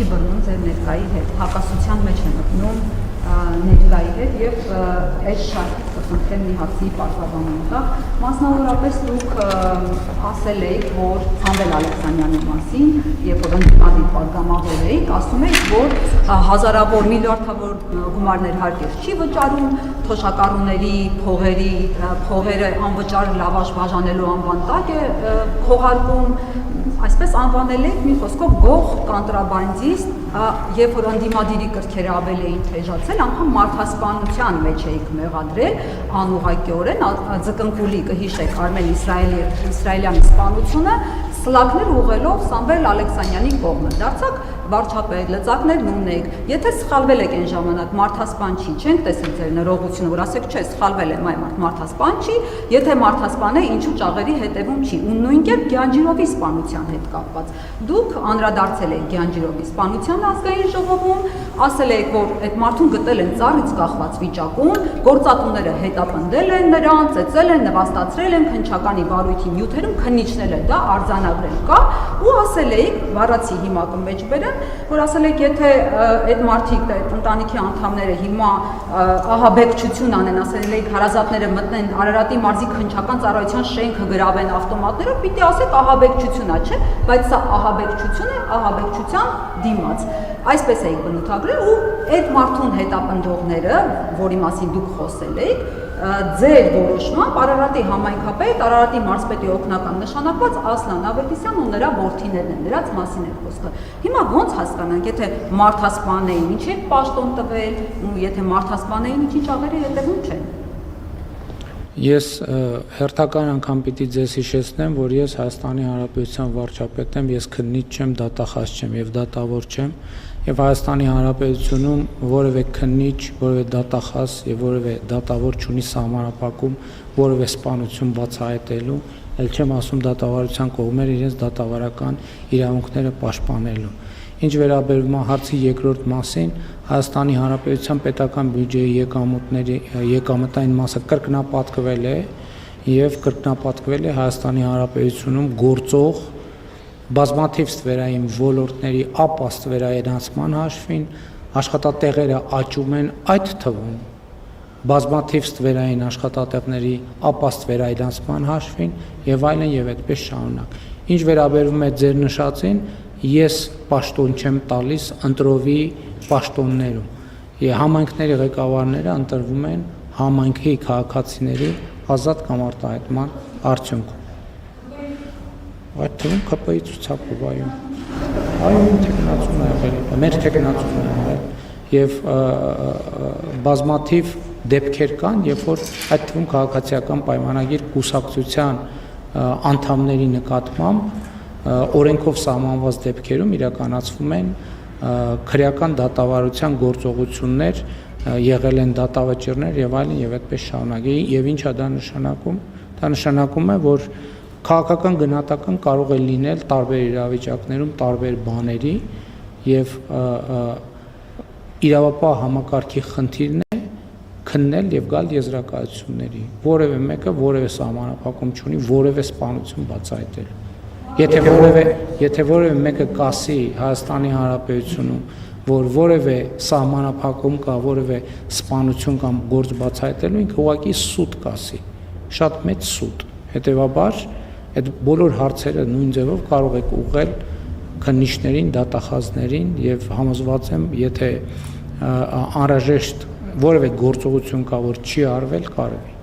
չի բռնում ձեր ներկայի հետ, հակասության մեջ է մտնում ներկայի հետ եւ այդ շարքից կխնդրեմ մի հարցի բարձրաբանում տա։ Մասնավորապես դուք ասել եք, որ Սամվել Ալեքսանյանի մասին, երբ որ ընդդիմադիր պատգամավոր էիք, ասում եք, որ հազարավոր միլիարդավոր գումարներ հարկեր չի վճարում, թոշակառուների փողերը անվճար լավաշ բաժանելու անվան տակ է քողարկում, այսպես անվանել եք մի խոսքով գող կանտրաբանդիստ, երբ որ ընդդիմադիրի կրքերը ավելի էին թեժացել, անգամ մարդասպանության մեջ էիք մեղադրել անուղղակիորեն, ձկնկուլի կհիշեք Արմեն Իսրայելյանի սպանությունը սլակներ ուղղելով Սամվել Ալեքսանյանի կողմը, դարձաք վարչապետ, լծակներն ունեք, եթե սխալվել եք այն ժամանակ մարդասպան չի, չենք տեսել ձեր ներողությունը, որ ասեք չէ, սխալվել եմ, այ մարդասպան չի, եթե մարդասպան է, ինչու ճաղերի հետևում չի, ու նույն կերպ Գյանջիրովի սպանության հետ կապված։ Դուք անդրադարձել եք Գյանջիրովի սպանության ազգային ժողովում, ասել եք, որ այդ մարդուն գտել են ծառից կախված վիճակում, գործատուները հետապնդել են նրան, ծեծել են, նվաստացրել են, քննչականի բարույթի նյութերում քննիչնել է դա արձանագրել կա, ու ասել եք, վառացի հիմա կմեջ բերեմ, որ ասել եք, եթե այդ մարդիկ, այդ ընտանիքի անդամները հիմա ահաբեկչություն անեն, ասել եք, հարազատները մտնեն Արարատի մարզի քննչական ծառայության շենքը գրավեն ավտոմատներով, պիտի ասեք ահաբեկչություն է, չէ, բայց սա ահաբեկչություն է, ահաբեկչության դիմաց։ Այսպես էիք բնութագրել ու այդ մարդուն հետապնդողները, որի մասին դուք խոսել եք, ձեր որոշմամբ Արարատի համայնքապետ, Արարատի մարզպետի օգնական նշանակված Ասլան Ավետիսյան ու նրա որդիներն են, նրանց մասին է խոսքը։ Հիմա ոնց հասկանանք, եթե մարդասպան էին, ինչ եք պաշտոն տվել, ու եթե մարդասպան էին, ինչ աղերի հետևում չեն։ Ես հերթական անգամ պիտի ձեզ հիշեցնեմ, որ ես Հայաստանի Հանրապետության վարչապետ եմ, ես քննիչ չեմ, դատախազ չեմ եւ դատավոր չեմ, եւ Հայաստանի Հանրապետությունում որևէ քննիչ, որևէ դատախազ եւ որևէ դատավոր չունի սահմանափակում որևէ սպանություն բացահայտելու, ել չեմ ասում դատավարության կողմերը իրենց դատավարական իրավունքները պաշտպանելու։ Ինչ վերաբերում է հարցի երկրորդ մասին, Հայաստանի Հանրապետության պետական բյուջեի եկամտային մասը կրկնապատկվել է եւ կրկնապատկվել է Հայաստանի Հանրապետությունում գործող բազմաթիվ ստվերային ոլորտների ապա ստվերայնացման հաշվին, աշխատատեղերը աճում են, այդ թվում բազմաթիվ ստվերային աշխատատեղերի ապա ստվերայնացման հաշվին եւ այլն եւ այդպես շարունակ։ Ինչ վերաբերում է ձեր նշածին, ես պաշտոն չեմ տալիս ընտրովի պաշտոններում։ Համայնքների ղեկավարները ընտրվում են համայնքի քաղաքացիների ազատ կամ արտահայտման արդյունքում։ Այդ թվում ԿՊ-ի ցուցակովայում։ Այո, տեխնացուն է եղել, մեր տեխնացուն է եղել եւ բազմաթիվ դեպքեր կան, երբ որ այդ թվում քաղաքացիական պայմանագիր կուսակցության անդամների նկատմամբ օրենքով սահմանված դեպքերում իրականացվում են քրեական դատավարության գործողություններ, եղել են դատավճիռներ եւ այլն եւ այդպես շարունակ։ Եվ ինչա դա նշանակում։ Դա նշանակում է, որ քաղաքական գնահատական կարող է լինել տարբեր իրավիճակներում, տարբեր բաների եւ իրավապահ համակարգի խնդիրն է քննել եւ գալ եզրակացությունների։ Որևէ մեկը որևէ սահմանափակում չունի որևէ սպանություն բացահայտելու։ Եթե որևէ մեկը կասի Հայաստանի Հանրապետությունում, որ որևէ սահմանափակում կա, որևէ սպանություն կամ գործ բացահայտելու, ինքը ուղղակի սուտ կասի, շատ մեծ սուտ։ Հետևաբար այդ բոլոր հարցերը նույն ձևով կարող եք ուղղել քննիչներին, դատախազներին եւ համոզված եմ, եթե անհրաժեշտ որևէ գործողություն կա, որ չի արվել, կարևի։